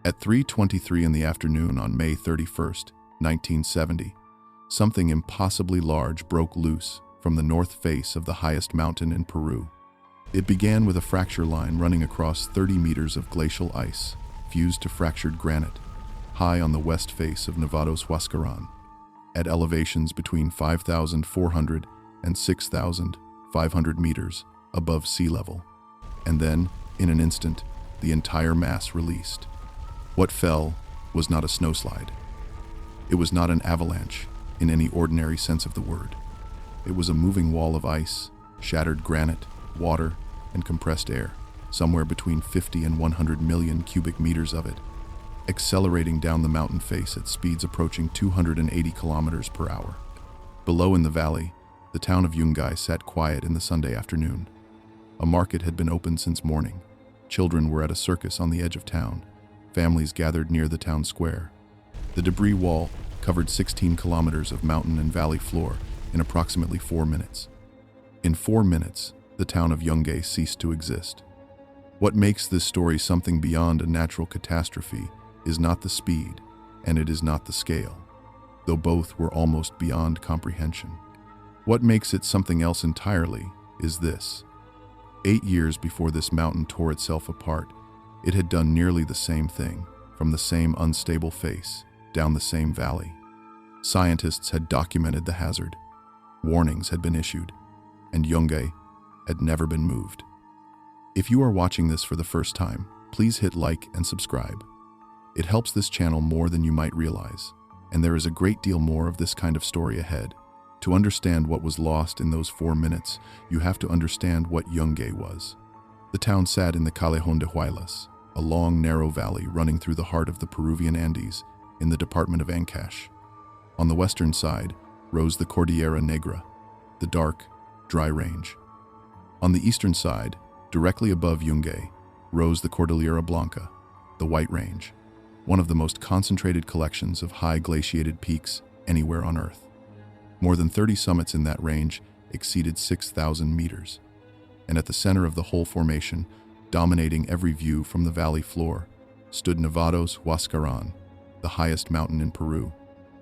At 3:23 in the afternoon on May 31st, 1970, something impossibly large broke loose from the north face of the highest mountain in Peru. It began with a fracture line running across 30 meters of glacial ice, fused to fractured granite, high on the west face of Nevada's Huascarán, at elevations between 5,400 and 6,500 meters above sea level. And then, in an instant, the entire mass released. What fell was not a snowslide. It was not an avalanche in any ordinary sense of the word. It was a moving wall of ice, shattered granite, water, and compressed air, somewhere between 50 and 100 million cubic meters of it, accelerating down the mountain face at speeds approaching 280 kilometers per hour. Below in the valley, the town of Yungay sat quiet in the Sunday afternoon. A market had been open since morning. Children were at a circus on the edge of town. Families gathered near the town square. The debris wall covered 16 kilometers of mountain and valley floor in approximately 4 minutes. In 4 minutes, the town of Yungay ceased to exist. What makes this story something beyond a natural catastrophe is not the speed, and it is not the scale, though both were almost beyond comprehension. What makes it something else entirely is this. 8 years before this mountain tore itself apart, it had done nearly the same thing, from the same unstable face, down the same valley. Scientists had documented the hazard. Warnings had been issued, and Yungay had never been moved. If you are watching this for the first time, please hit like and subscribe. It helps this channel more than you might realize, and there is a great deal more of this kind of story ahead. To understand what was lost in those 4 minutes, you have to understand what Yungay was. The town sat in the Callejón de Huaylas, a long, narrow valley running through the heart of the Peruvian Andes in the department of Ancash. On the western side rose the Cordillera Negra, the dark, dry range. On the eastern side, directly above Yungay, rose the Cordillera Blanca, the White Range, one of the most concentrated collections of high glaciated peaks anywhere on Earth. More than 30 summits in that range exceeded 6,000 meters. And at the center of the whole formation, dominating every view from the valley floor, stood Nevada's Huascarán, the highest mountain in Peru,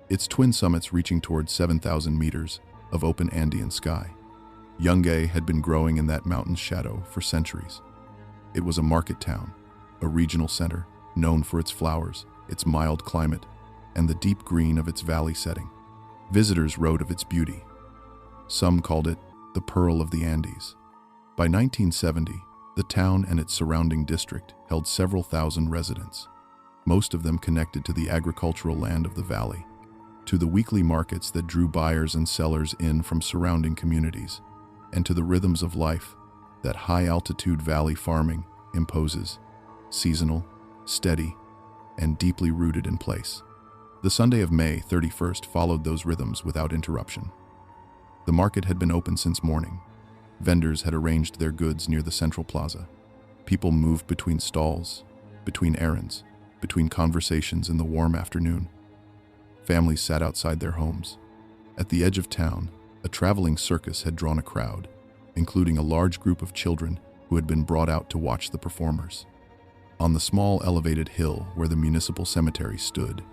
its twin summits reaching toward 7,000 meters of open Andean sky. Yungay had been growing in that mountain's shadow for centuries. It was a market town, a regional center, known for its flowers, its mild climate, and the deep green of its valley setting. Visitors wrote of its beauty. Some called it the Pearl of the Andes. By 1970, the town and its surrounding district held several thousand residents, most of them connected to the agricultural land of the valley, to the weekly markets that drew buyers and sellers in from surrounding communities, and to the rhythms of life that high-altitude valley farming imposes, seasonal, steady, and deeply rooted in place. The Sunday of May 31st followed those rhythms without interruption. The market had been open since morning. Vendors had arranged their goods near the central plaza. People moved between stalls, between errands, between conversations in the warm afternoon. Families sat outside their homes. At the edge of town, a traveling circus had drawn a crowd, including a large group of children who had been brought out to watch the performers. On the small elevated hill where the municipal cemetery stood,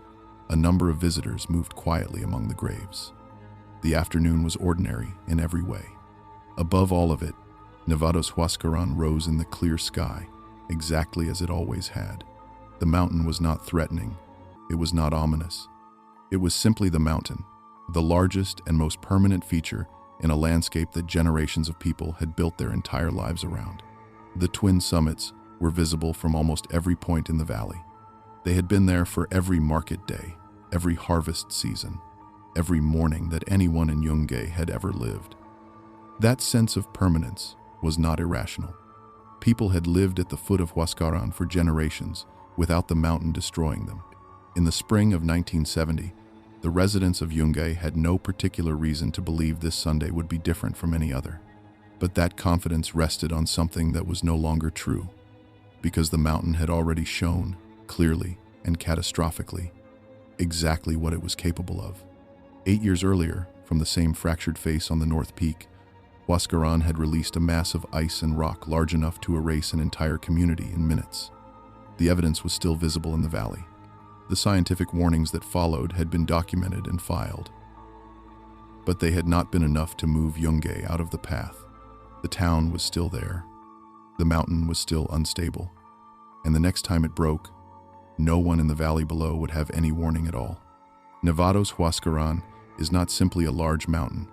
a number of visitors moved quietly among the graves. The afternoon was ordinary in every way. Above all of it, Nevada's Huascarán rose in the clear sky, exactly as it always had. The mountain was not threatening. It was not ominous. It was simply the mountain, the largest and most permanent feature in a landscape that generations of people had built their entire lives around. The twin summits were visible from almost every point in the valley. They had been there for every market day, every harvest season, every morning that anyone in Yungay had ever lived. That sense of permanence was not irrational. People had lived at the foot of Huascarán for generations without the mountain destroying them. In the spring of 1970, the residents of Yungay had no particular reason to believe this Sunday would be different from any other. But that confidence rested on something that was no longer true, because the mountain had already shown, clearly and catastrophically, exactly what it was capable of. 8 years earlier, from the same fractured face on the North Peak, Huascarán had released a mass of ice and rock large enough to erase an entire community in minutes. the evidence was still visible in the valley. The scientific warnings that followed had been documented and filed. But they had not been enough to move Yungay out of the path. The town was still there. The mountain was still unstable. And the next time it broke, no one in the valley below would have any warning at all. Nevada's Huascarán is not simply a large mountain.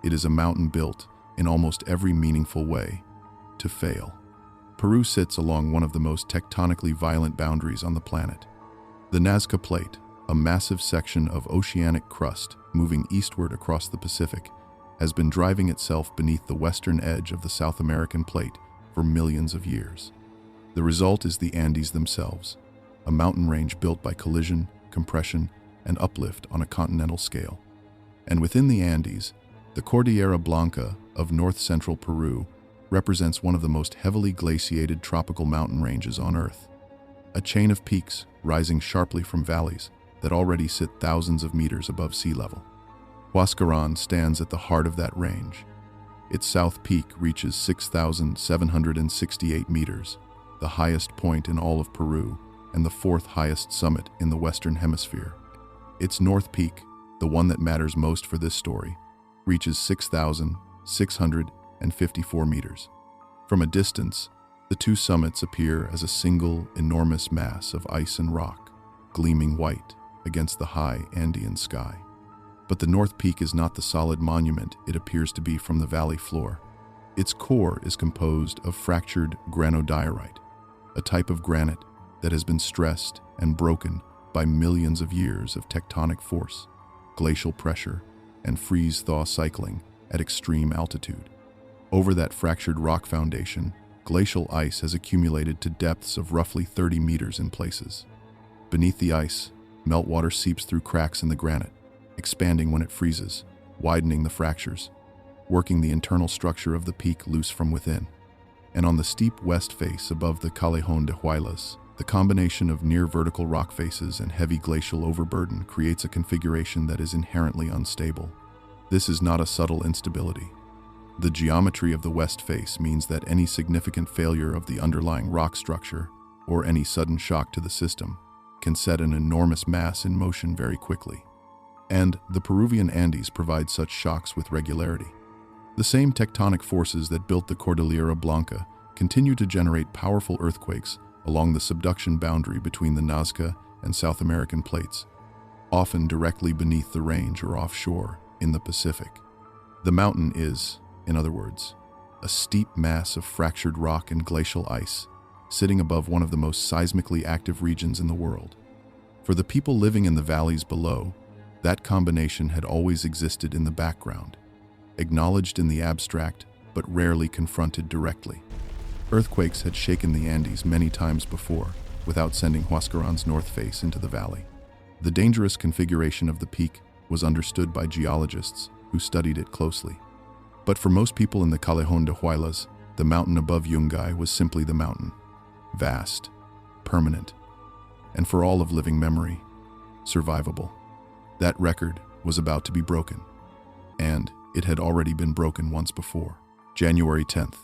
It is a mountain built, in almost every meaningful way, to fail. Peru sits along one of the most tectonically violent boundaries on the planet. The Nazca Plate, a massive section of oceanic crust moving eastward across the Pacific, has been driving itself beneath the western edge of the South American plate for millions of years. The result is the Andes themselves, a mountain range built by collision, compression, and uplift on a continental scale. And within the Andes, the Cordillera Blanca of north-central Peru represents one of the most heavily glaciated tropical mountain ranges on Earth. A chain of peaks rising sharply from valleys that already sit thousands of meters above sea level. Huascarán stands at the heart of that range. Its south peak reaches 6,768 meters, the highest point in all of Peru and the fourth highest summit in the Western Hemisphere. Its north peak, the one that matters most for this story, reaches 6,654 meters. From a distance, the two summits appear as a single, enormous mass of ice and rock, gleaming white against the high Andean sky. But the North Peak is not the solid monument it appears to be from the valley floor. Its core is composed of fractured granodiorite, a type of granite that has been stressed and broken by millions of years of tectonic force, glacial pressure, and freeze-thaw cycling at extreme altitude. Over that fractured rock foundation, glacial ice has accumulated to depths of roughly 30 meters in places. Beneath the ice, meltwater seeps through cracks in the granite, expanding when it freezes, widening the fractures, working the internal structure of the peak loose from within. And on the steep west face above the Callejón de Huaylas, the combination of near-vertical rock faces and heavy glacial overburden creates a configuration that is inherently unstable. This is not a subtle instability. The geometry of the west face means that any significant failure of the underlying rock structure, or any sudden shock to the system, can set an enormous mass in motion very quickly. And the Peruvian Andes provide such shocks with regularity. The same tectonic forces that built the Cordillera Blanca continue to generate powerful earthquakes along the subduction boundary between the Nazca and South American plates, often directly beneath the range or offshore in the Pacific. The mountain is, in other words, a steep mass of fractured rock and glacial ice, sitting above one of the most seismically active regions in the world. For the people living in the valleys below, that combination had always existed in the background, acknowledged in the abstract, but rarely confronted directly. Earthquakes had shaken the Andes many times before, without sending Huascarán's north face into the valley. The dangerous configuration of the peak was understood by geologists who studied it closely. But for most people in the Callejón de Huaylas, the mountain above Yungay was simply the mountain, vast, permanent, and for all of living memory, survivable. That record was about to be broken, and it had already been broken once before. January 10th,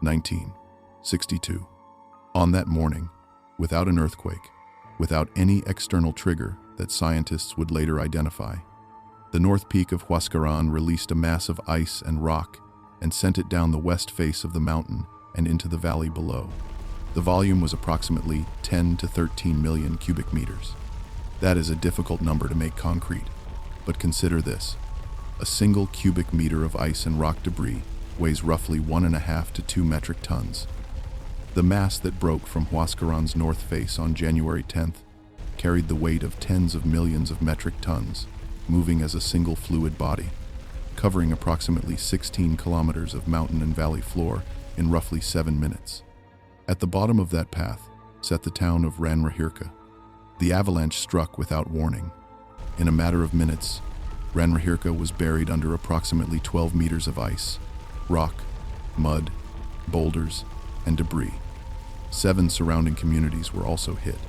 1962. On that morning, without an earthquake, without any external trigger that scientists would later identify, the north peak of Huascarán released a mass of ice and rock and sent it down the west face of the mountain and into the valley below. The volume was approximately 10 to 13 million cubic meters. That is a difficult number to make concrete, but consider this. A single cubic meter of ice and rock debris weighs roughly 1.5 to 2 metric tons. The mass that broke from Huascarán's north face on January 10th carried the weight of tens of millions of metric tons, moving as a single fluid body, covering approximately 16 kilometers of mountain and valley floor in roughly 7 minutes. At the bottom of that path sat the town of Ranrahirca. The avalanche struck without warning. In a matter of minutes, Ranrahirca was buried under approximately 12 meters of ice, rock, mud, boulders, and debris. 7 surrounding communities were also hit.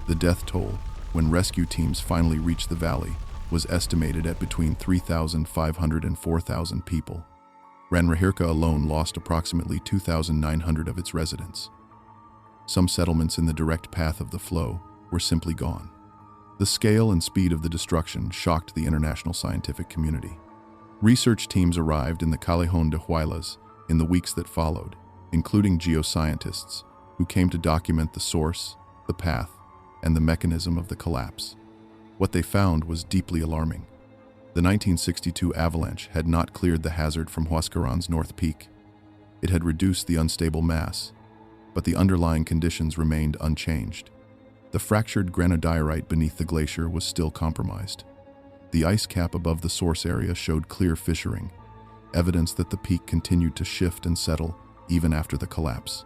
The death toll, when rescue teams finally reached the valley, was estimated at between 3,500 and 4,000 people. Ranrahirca alone lost approximately 2,900 of its residents. Some settlements in the direct path of the flow were simply gone. The scale and speed of the destruction shocked the international scientific community. Research teams arrived in the Callejón de Huaylas in the weeks that followed, including geoscientists, who came to document the source, the path, and the mechanism of the collapse. What they found was deeply alarming. The 1962 avalanche had not cleared the hazard from Huascarán's north peak. It had reduced the unstable mass, but the underlying conditions remained unchanged. The fractured granodiorite beneath the glacier was still compromised. The ice cap above the source area showed clear fissuring, evidence that the peak continued to shift and settle even after the collapse.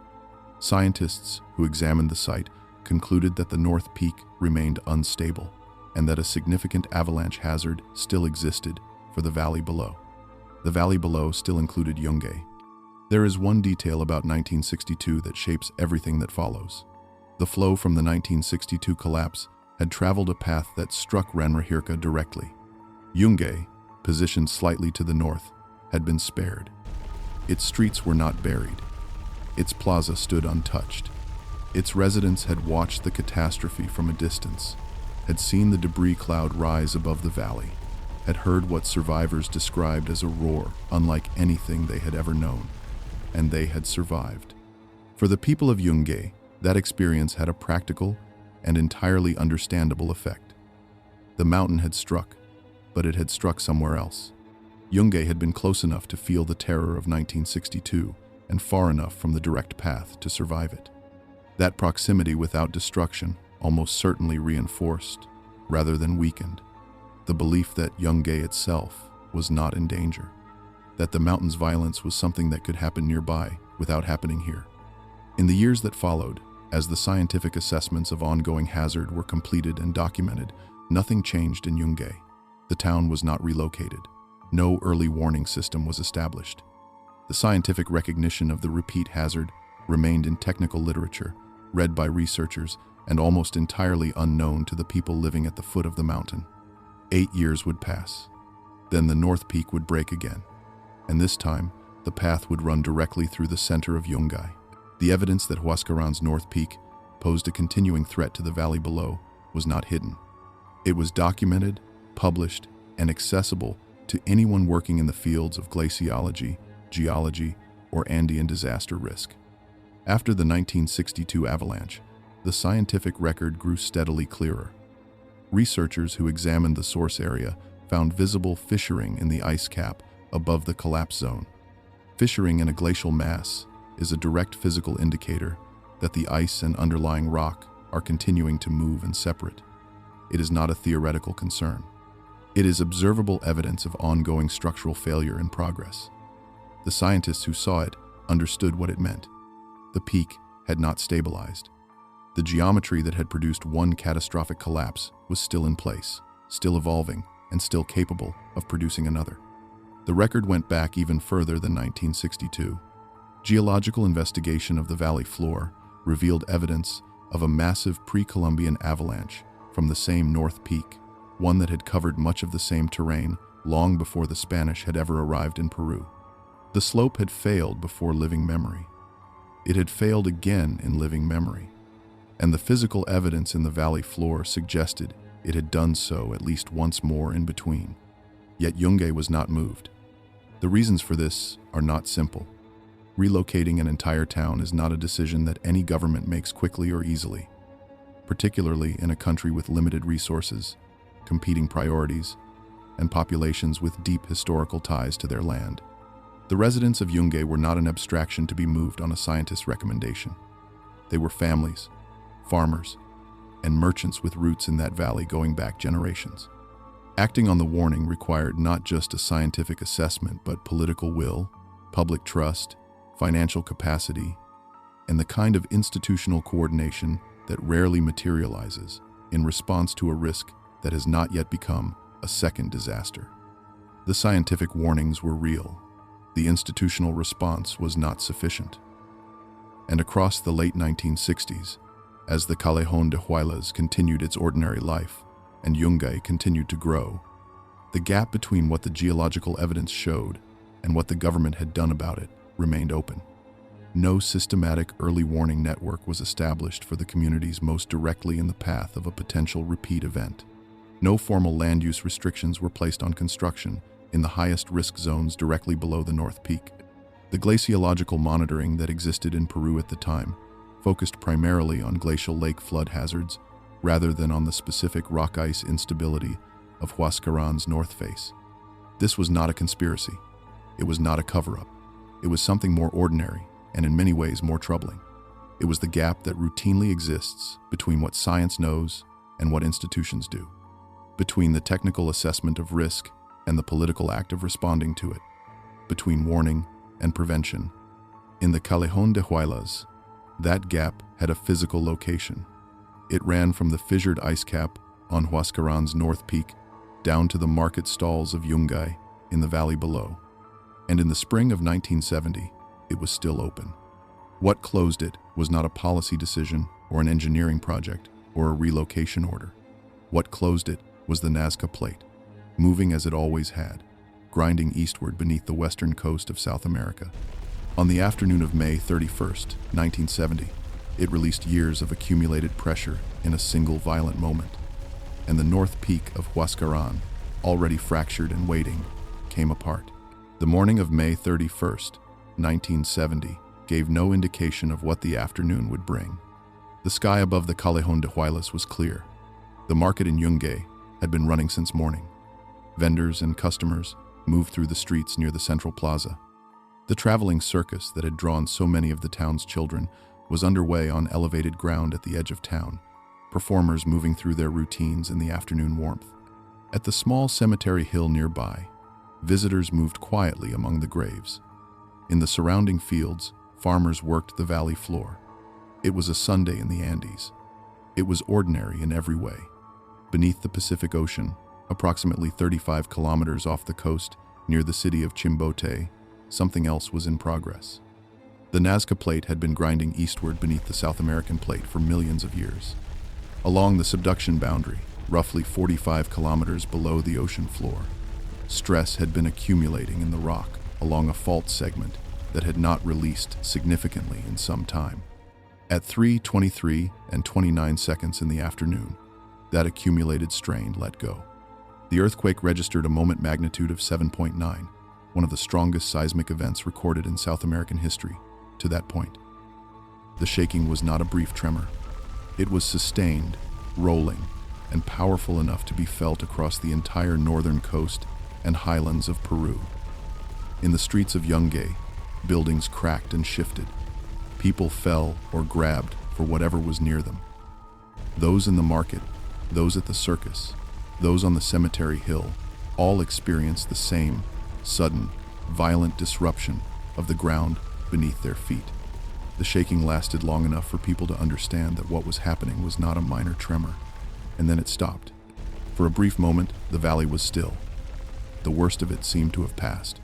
Scientists who examined the site concluded that the north peak remained unstable and that a significant avalanche hazard still existed for the valley below. The valley below still included Yungay. There is one detail about 1962 that shapes everything that follows. The flow from the 1962 collapse had traveled a path that struck Ranrahirca directly. Yungay, positioned slightly to the north, had been spared. Its streets were not buried. Its plaza stood untouched. Its residents had watched the catastrophe from a distance, had seen the debris cloud rise above the valley, had heard what survivors described as a roar unlike anything they had ever known, and they had survived. For the people of Yungay, that experience had a practical and entirely understandable effect. The mountain had struck, but it had struck somewhere else. Yungay had been close enough to feel the terror of 1962 and far enough from the direct path to survive it. That proximity without destruction almost certainly reinforced, rather than weakened, the belief that Yungay itself was not in danger, that the mountain's violence was something that could happen nearby without happening here. In the years that followed, as the scientific assessments of ongoing hazard were completed and documented, nothing changed in Yungay. The town was not relocated. No early warning system was established. The scientific recognition of the repeat hazard remained in technical literature, read by researchers, and almost entirely unknown to the people living at the foot of the mountain. 8 years would pass. Then the north peak would break again, and this time, the path would run directly through the center of Yungay. The evidence that Huascarán's north peak posed a continuing threat to the valley below was not hidden. It was documented, published, and accessible to anyone working in the fields of glaciology, geology, or Andean disaster risk. After the 1962 avalanche, the scientific record grew steadily clearer. Researchers who examined the source area found visible fissuring in the ice cap above the collapse zone. Fissuring in a glacial mass is a direct physical indicator that the ice and underlying rock are continuing to move and separate. It is not a theoretical concern. It is observable evidence of ongoing structural failure in progress. The scientists who saw it understood what it meant. The peak had not stabilized. The geometry that had produced one catastrophic collapse was still in place, still evolving, and still capable of producing another. The record went back even further than 1962. Geological investigation of the valley floor revealed evidence of a massive pre-Columbian avalanche from the same north peak, one that had covered much of the same terrain long before the Spanish had ever arrived in Peru. The slope had failed before living memory. It had failed again in living memory, and the physical evidence in the valley floor suggested it had done so at least once more in between. Yet Yungay was not moved. The reasons for this are not simple. Relocating an entire town is not a decision that any government makes quickly or easily, particularly in a country with limited resources, competing priorities, and populations with deep historical ties to their land. The residents of Yungay were not an abstraction to be moved on a scientist's recommendation. They were families, farmers, and merchants with roots in that valley going back generations. Acting on the warning required not just a scientific assessment, but political will, public trust, financial capacity, and the kind of institutional coordination that rarely materializes in response to a risk that has not yet become a second disaster. The scientific warnings were real. The institutional response was not sufficient. And across the late 1960s, as the Callejón de Huaylas continued its ordinary life and Yungay continued to grow, the gap between what the geological evidence showed and what the government had done about it remained open. No systematic early warning network was established for the communities most directly in the path of a potential repeat event. No formal land use restrictions were placed on construction in the highest risk zones directly below the North Peak. The glaciological monitoring that existed in Peru at the time focused primarily on glacial lake flood hazards rather than on the specific rock ice instability of Huascarán's north face. This was not a conspiracy. It was not a cover-up. It was something more ordinary and in many ways more troubling. It was the gap that routinely exists between what science knows and what institutions do, between the technical assessment of risk and the political act of responding to it, between warning and prevention. In the Callejón de Huaylas, that gap had a physical location. It ran from the fissured ice cap on Huascarán's north peak down to the market stalls of Yungay in the valley below. And in the spring of 1970, it was still open. What closed it was not a policy decision or an engineering project or a relocation order. What closed it was the Nazca Plate, moving as it always had, grinding eastward beneath the western coast of South America. On the afternoon of May 31st, 1970, it released years of accumulated pressure in a single violent moment, and the north peak of Huascarán, already fractured and waiting, came apart. The morning of May 31st, 1970, gave no indication of what the afternoon would bring. The sky above the Callejón de Huaylas was clear. The market in Yungay had been running since morning. Vendors and customers moved through the streets near the central plaza. The traveling circus that had drawn so many of the town's children was underway on elevated ground at the edge of town, performers moving through their routines in the afternoon warmth. At the small cemetery hill nearby, visitors moved quietly among the graves. In the surrounding fields, farmers worked the valley floor. It was a Sunday in the Andes. It was ordinary in every way. Beneath the Pacific Ocean, approximately 35 kilometers off the coast near the city of Chimbote, something else was in progress. The Nazca Plate had been grinding eastward beneath the South American plate for millions of years. Along the subduction boundary, roughly 45 kilometers below the ocean floor, stress had been accumulating in the rock along a fault segment that had not released significantly in some time. At 3:23 and 29 seconds in the afternoon, that accumulated strain let go. The earthquake registered a moment magnitude of 7.9, one of the strongest seismic events recorded in South American history to that point. The shaking was not a brief tremor. It was sustained, rolling, and powerful enough to be felt across the entire northern coast and highlands of Peru. In the streets of Yungay, buildings cracked and shifted. People fell or grabbed for whatever was near them. Those in the market, those at the circus, those on the cemetery hill, all experienced the same sudden, violent disruption of the ground beneath their feet. The shaking lasted long enough for people to understand that what was happening was not a minor tremor, and then it stopped. For a brief moment, the valley was still. The worst of it seemed to have passed.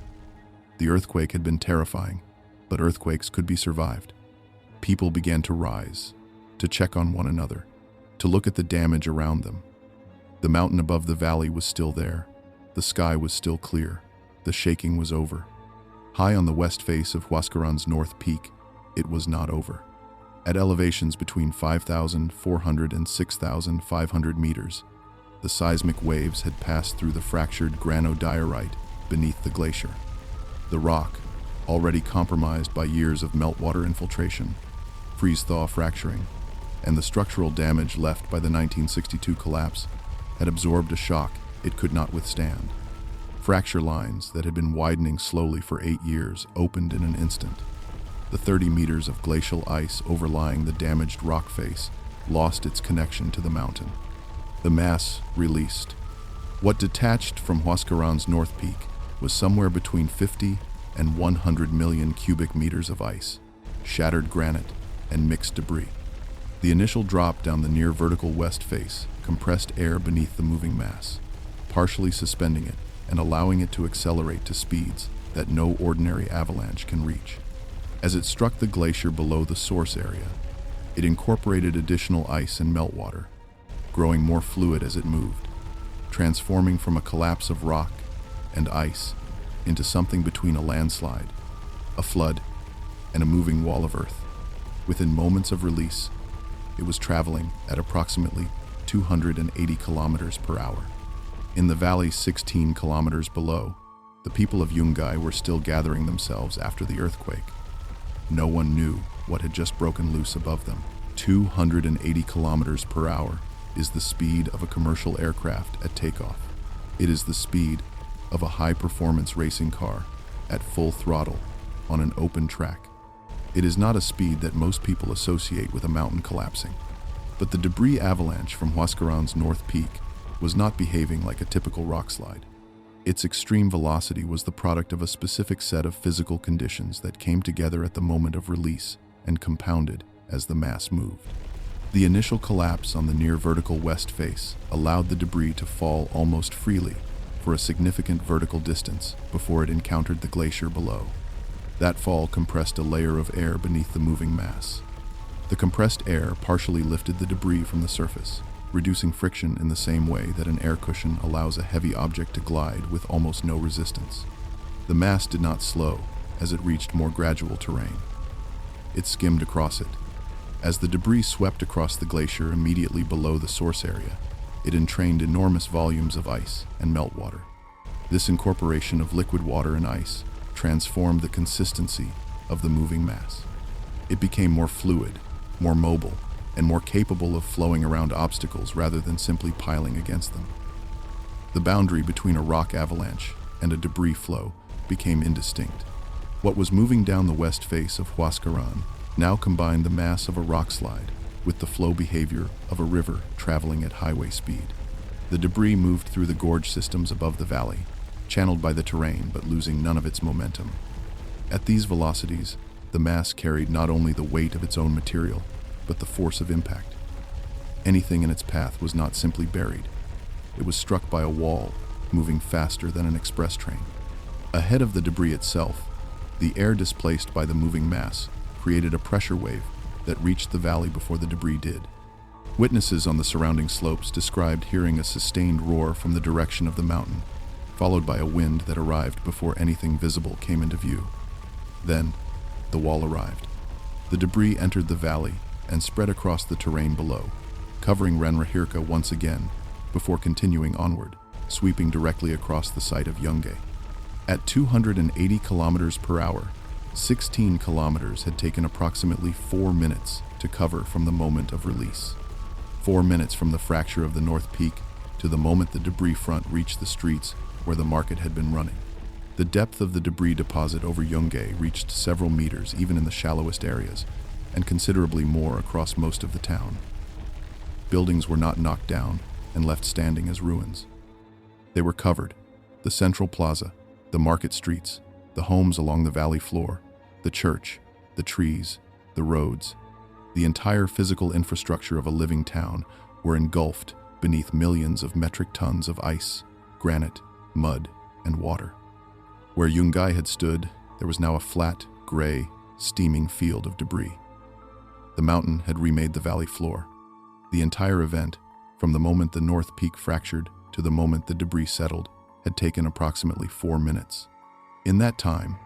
The earthquake had been terrifying, but earthquakes could be survived. People began to rise, to check on one another, to look at the damage around them. The mountain above the valley was still there. The sky was still clear. The shaking was over. High on the west face of Huascarán's north peak, it was not over. At elevations between 5,400 and 6,500 meters, the seismic waves had passed through the fractured granodiorite beneath the glacier. The rock, already compromised by years of meltwater infiltration, freeze-thaw fracturing, and the structural damage left by the 1962 collapse, had absorbed a shock it could not withstand. Fracture lines that had been widening slowly for 8 years opened in an instant. The 30 meters of glacial ice overlying the damaged rock face lost its connection to the mountain. The mass released. What detached from Huascarán's north peak was somewhere between 50 and 100 million cubic meters of ice, shattered granite, and mixed debris. The initial drop down the near vertical west face compressed air beneath the moving mass, partially suspending it and allowing it to accelerate to speeds that no ordinary avalanche can reach. As it struck the glacier below the source area, it incorporated additional ice and meltwater, growing more fluid as it moved, transforming from a collapse of rock and ice into something between a landslide, a flood, and a moving wall of earth. Within moments of release, it was traveling at approximately 280 kilometers per hour. In the valley 16 kilometers below, the people of Yungay were still gathering themselves after the earthquake. No one knew what had just broken loose above them. 280 kilometers per hour is the speed of a commercial aircraft at takeoff. It is the speed of a high-performance racing car at full throttle on an open track. It is not a speed that most people associate with a mountain collapsing. But the debris avalanche from Huascarán's North Peak was not behaving like a typical rock slide. Its extreme velocity was the product of a specific set of physical conditions that came together at the moment of release and compounded as the mass moved. The initial collapse on the near vertical west face allowed the debris to fall almost freely for a significant vertical distance before it encountered the glacier below. That fall compressed a layer of air beneath the moving mass. The compressed air partially lifted the debris from the surface, reducing friction in the same way that an air cushion allows a heavy object to glide with almost no resistance. The mass did not slow as it reached more gradual terrain. It skimmed across it. As the debris swept across the glacier immediately below the source area, it entrained enormous volumes of ice and meltwater. This incorporation of liquid water and ice transformed the consistency of the moving mass. It became more fluid, more mobile, and more capable of flowing around obstacles rather than simply piling against them. The boundary between a rock avalanche and a debris flow became indistinct. What was moving down the west face of Huascarán now combined the mass of a rock slide with the flow behavior of a river traveling at highway speed. The debris moved through the gorge systems above the valley, channeled by the terrain but losing none of its momentum. At these velocities, the mass carried not only the weight of its own material, but the force of impact. Anything in its path was not simply buried. It was struck by a wall, moving faster than an express train. Ahead of the debris itself, the air displaced by the moving mass created a pressure wave that reached the valley before the debris did. Witnesses on the surrounding slopes described hearing a sustained roar from the direction of the mountain, followed by a wind that arrived before anything visible came into view. Then, the wall arrived. The debris entered the valley and spread across the terrain below, covering Ranrahirca once again, before continuing onward, sweeping directly across the site of Yungay. At 280 kilometers per hour, 16 kilometers had taken approximately 4 minutes to cover from the moment of release. 4 minutes from the fracture of the North Peak to the moment the debris front reached the streets where the market had been running. The depth of the debris deposit over Yungay reached several meters even in the shallowest areas, and considerably more across most of the town. Buildings were not knocked down and left standing as ruins. They were covered: the central plaza, the market streets, the homes along the valley floor, the church, the trees, the roads. The entire physical infrastructure of a living town were engulfed beneath millions of metric tons of ice, granite, mud, and water. Where Yungay had stood, there was now a flat, gray, steaming field of debris. The mountain had remade the valley floor. The entire event, from the moment the North Peak fractured to the moment the debris settled, had taken approximately 4 minutes. In that time,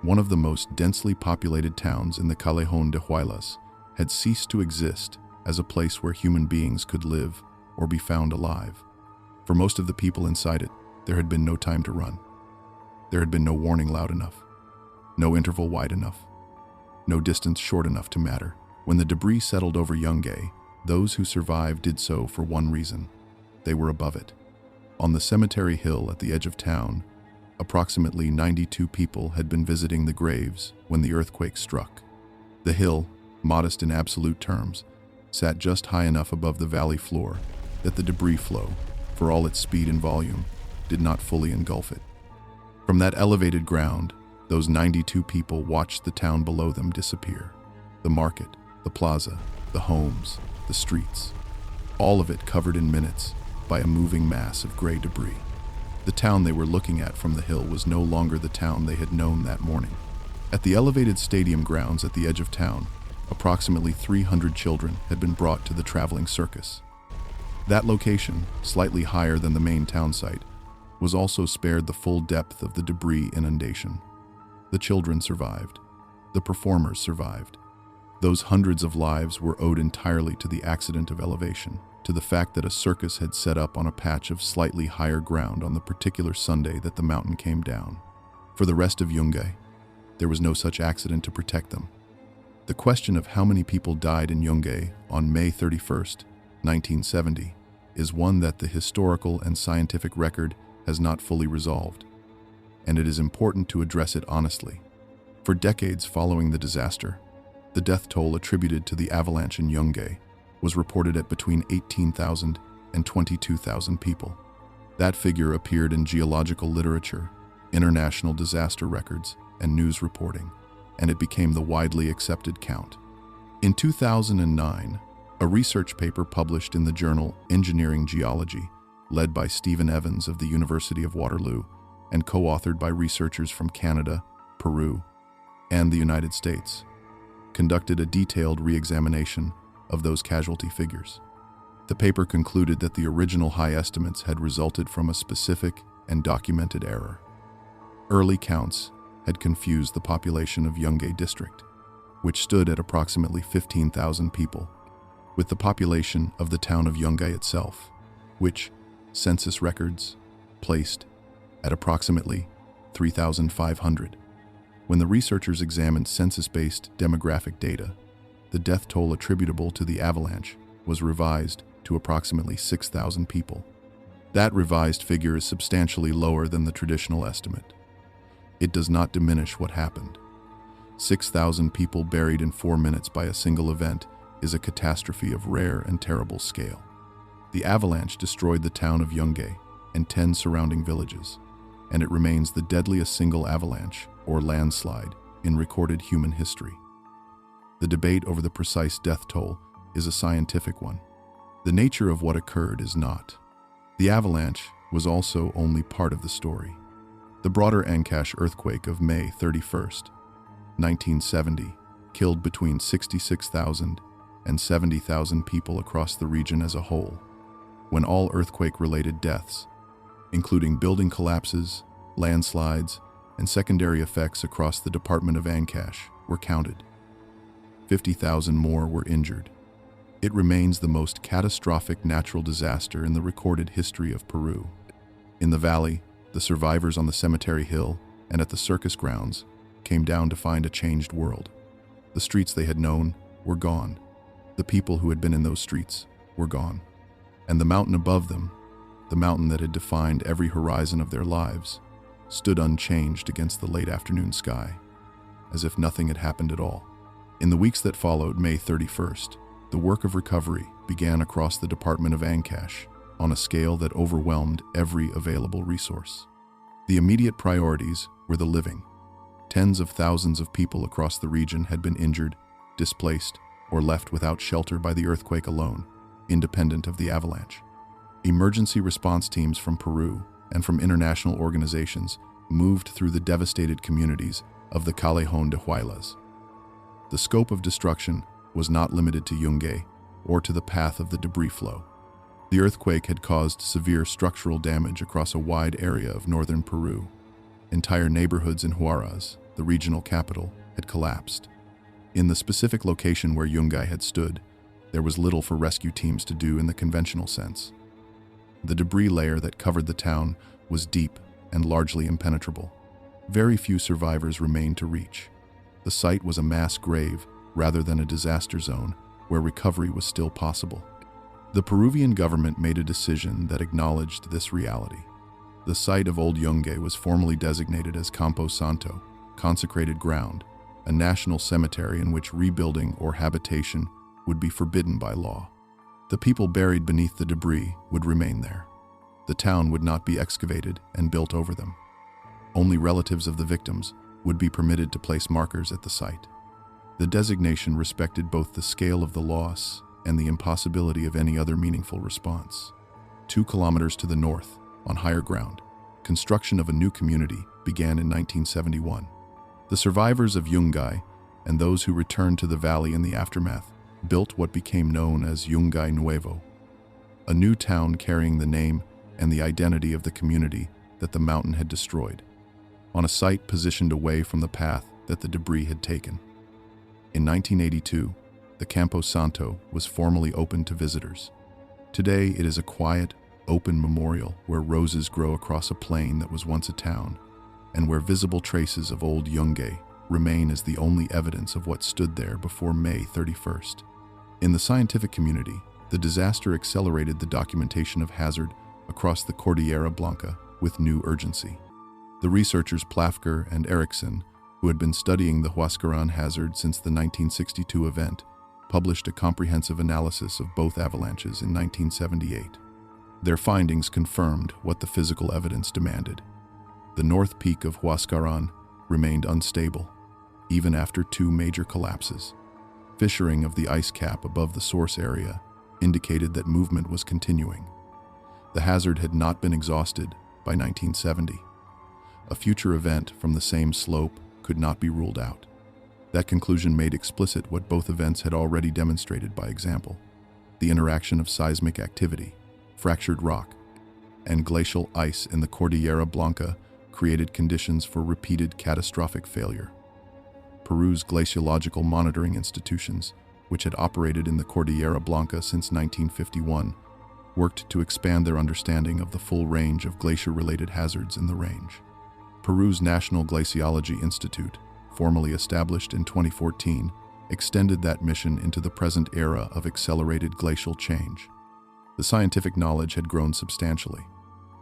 one of the most densely populated towns in the Callejón de Huaylas had ceased to exist as a place where human beings could live or be found alive. For most of the people inside it, there had been no time to run. There had been no warning loud enough, no interval wide enough, no distance short enough to matter. When the debris settled over Yungay, those who survived did so for one reason: they were above it. On the cemetery hill at the edge of town, approximately 92 people had been visiting the graves when the earthquake struck. The hill, modest in absolute terms, sat just high enough above the valley floor that the debris flow, for all its speed and volume, did not fully engulf it. From that elevated ground, those 92 people watched the town below them disappear. The market, the plaza, the homes, the streets, all of it covered in minutes by a moving mass of gray debris. The town they were looking at from the hill was no longer the town they had known that morning. At the elevated stadium grounds at the edge of town, approximately 300 children had been brought to the traveling circus. That location, slightly higher than the main town site, was also spared the full depth of the debris inundation. The children survived. the performers survived. Those hundreds of lives were owed entirely to the accident of elevation, to the fact that a circus had set up on a patch of slightly higher ground on the particular Sunday that the mountain came down. For the rest of Yungay, there was no such accident to protect them. The question of how many people died in Yungay on May 31st, 1970, is one that the historical and scientific record has not fully resolved, and it is important to address it honestly. For decades following the disaster, the death toll attributed to the avalanche in Yungay was reported at between 18,000 and 22,000 people. That figure appeared in geological literature, international disaster records, and news reporting, and it became the widely accepted count. In 2009, a research paper published in the journal Engineering Geology, led by Stephen Evans of the University of Waterloo and co-authored by researchers from Canada, Peru, and the United States, conducted a detailed re-examination of those casualty figures. The paper concluded that the original high estimates had resulted from a specific and documented error. Early counts had confused the population of Yungay district, which stood at approximately 15,000 people, with the population of the town of Yungay itself, which census records placed at approximately 3,500. When the researchers examined census-based demographic data, the death toll attributable to the avalanche was revised to approximately 6,000 people. That revised figure is substantially lower than the traditional estimate. It does not diminish what happened. 6,000 people buried in 4 minutes by a single event is a catastrophe of rare and terrible scale. The avalanche destroyed the town of Yungay and 10 surrounding villages, and it remains the deadliest single avalanche or landslide in recorded human history. The debate over the precise death toll is a scientific one. The nature of what occurred is not. The avalanche was also only part of the story. The broader Ancash earthquake of May 31st, 1970, killed between 66,000 and 70,000 people across the region as a whole, when all earthquake-related deaths, including building collapses, landslides, and secondary effects across the Department of Ancash, were counted. 50,000 more were injured. It remains the most catastrophic natural disaster in the recorded history of Peru. In the valley, the survivors on the cemetery hill and at the circus grounds came down to find a changed world. The streets they had known were gone. The people who had been in those streets were gone. And the mountain above them, the mountain that had defined every horizon of their lives, stood unchanged against the late afternoon sky, as if nothing had happened at all. In the weeks that followed May 31st, the work of recovery began across the Department of Ancash on a scale that overwhelmed every available resource. The immediate priorities were the living. Tens of thousands of people across the region had been injured, displaced, or left without shelter by the earthquake alone, independent of the avalanche. Emergency response teams from Peru and from international organizations moved through the devastated communities of the Callejón de Huaylas. The scope of destruction was not limited to Yungay or to the path of the debris flow. The earthquake had caused severe structural damage across a wide area of northern Peru. Entire neighborhoods in Huaraz, the regional capital, had collapsed. In the specific location where Yungay had stood, there was little for rescue teams to do in the conventional sense. The debris layer that covered the town was deep and largely impenetrable. Very few survivors remained to reach. The site was a mass grave rather than a disaster zone where recovery was still possible. The Peruvian government made a decision that acknowledged this reality. The site of Old Yungay was formally designated as Campo Santo, consecrated ground, a national cemetery in which rebuilding or habitation would be forbidden by law. The people buried beneath the debris would remain there. The town would not be excavated and built over them. Only relatives of the victims would be permitted to place markers at the site. The designation respected both the scale of the loss and the impossibility of any other meaningful response. 2 kilometers to the north, on higher ground, construction of a new community began in 1971. The survivors of Yungay and those who returned to the valley in the aftermath built what became known as Yungay Nuevo, a new town carrying the name and the identity of the community that the mountain had destroyed. On a site positioned away from the path that the debris had taken. In 1982, the Campo Santo was formally opened to visitors. Today, it is a quiet, open memorial where roses grow across a plain that was once a town, and where visible traces of old Yungay remain as the only evidence of what stood there before May 31st. In the scientific community, the disaster accelerated the documentation of hazard across the Cordillera Blanca with new urgency. The researchers Plafker and Erickson, who had been studying the Huascarán hazard since the 1962 event, published a comprehensive analysis of both avalanches in 1978. Their findings confirmed what the physical evidence demanded. The north peak of Huascarán remained unstable, even after two major collapses. Fissuring of the ice cap above the source area indicated that movement was continuing. The hazard had not been exhausted by 1970. A future event from the same slope could not be ruled out. That conclusion made explicit what both events had already demonstrated by example: the interaction of seismic activity, fractured rock, and glacial ice in the Cordillera Blanca created conditions for repeated catastrophic failure. Peru's glaciological monitoring institutions, which had operated in the Cordillera Blanca since 1951, worked to expand their understanding of the full range of glacier-related hazards in the range. Peru's National Glaciology Institute, formally established in 2014, extended that mission into the present era of accelerated glacial change. The scientific knowledge had grown substantially.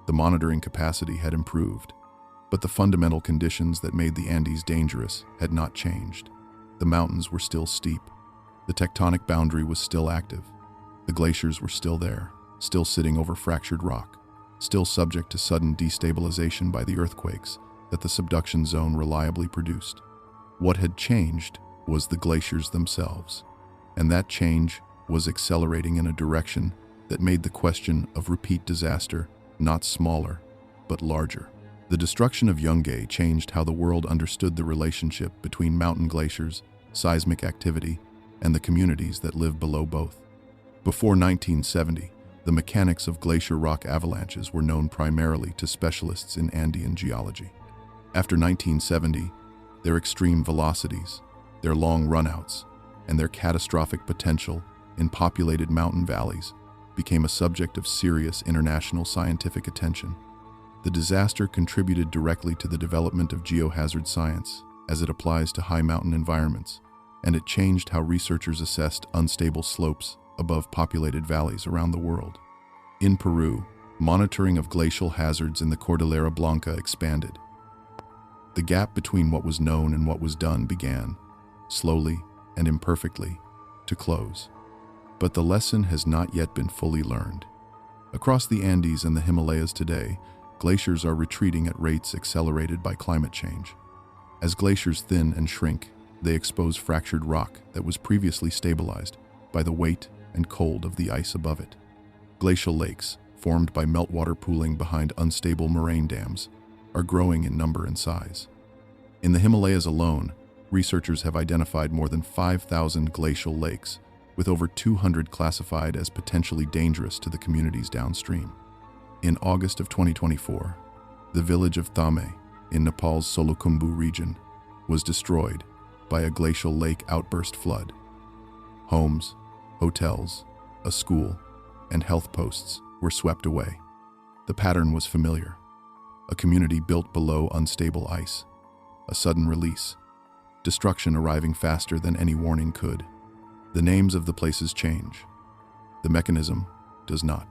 The monitoring capacity had improved, but the fundamental conditions that made the Andes dangerous had not changed. The mountains were still steep. The tectonic boundary was still active. The glaciers were still there, still sitting over fractured rock, still subject to sudden destabilization by the earthquakes that the subduction zone reliably produced. What had changed was the glaciers themselves, and that change was accelerating in a direction that made the question of repeat disaster not smaller, but larger. The destruction of Yungay changed how the world understood the relationship between mountain glaciers, seismic activity, and the communities that live below both. Before 1970, the mechanics of glacier rock avalanches were known primarily to specialists in Andean geology. After 1970, their extreme velocities, their long runouts, and their catastrophic potential in populated mountain valleys became a subject of serious international scientific attention. The disaster contributed directly to the development of geohazard science as it applies to high mountain environments, and it changed how researchers assessed unstable slopes above populated valleys around the world. In Peru, monitoring of glacial hazards in the Cordillera Blanca expanded. The gap between what was known and what was done began, slowly and imperfectly, to close. But the lesson has not yet been fully learned. Across the Andes and the Himalayas today, glaciers are retreating at rates accelerated by climate change. As glaciers thin and shrink, they expose fractured rock that was previously stabilized by the weight and cold of the ice above it. Glacial lakes, formed by meltwater pooling behind unstable moraine dams, are growing in number and size. In the Himalayas alone, researchers have identified more than 5,000 glacial lakes, with over 200 classified as potentially dangerous to the communities downstream. In August of 2024, the village of Thame, in Nepal's Solukhumbu region, was destroyed by a glacial lake outburst flood. Homes, hotels, a school, and health posts were swept away. The pattern was familiar. A community built below unstable ice. A sudden release. Destruction arriving faster than any warning could. The names of the places change. The mechanism does not.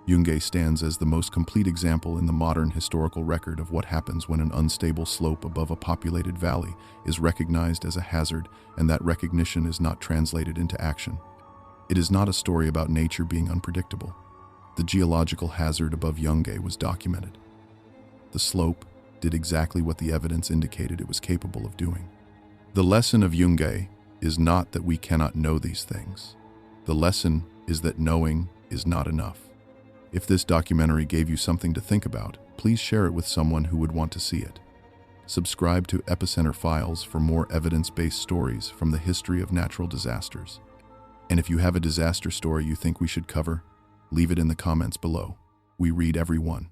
Yungay stands as the most complete example in the modern historical record of what happens when an unstable slope above a populated valley is recognized as a hazard and that recognition is not translated into action. It is not a story about nature being unpredictable. The geological hazard above Yungay was documented. The slope did exactly what the evidence indicated it was capable of doing. The lesson of Yungay is not that we cannot know these things. The lesson is that knowing is not enough. If this documentary gave you something to think about, please share it with someone who would want to see it. Subscribe to Epicenter Files for more evidence-based stories from the history of natural disasters. And if you have a disaster story you think we should cover, leave it in the comments below. We read every one.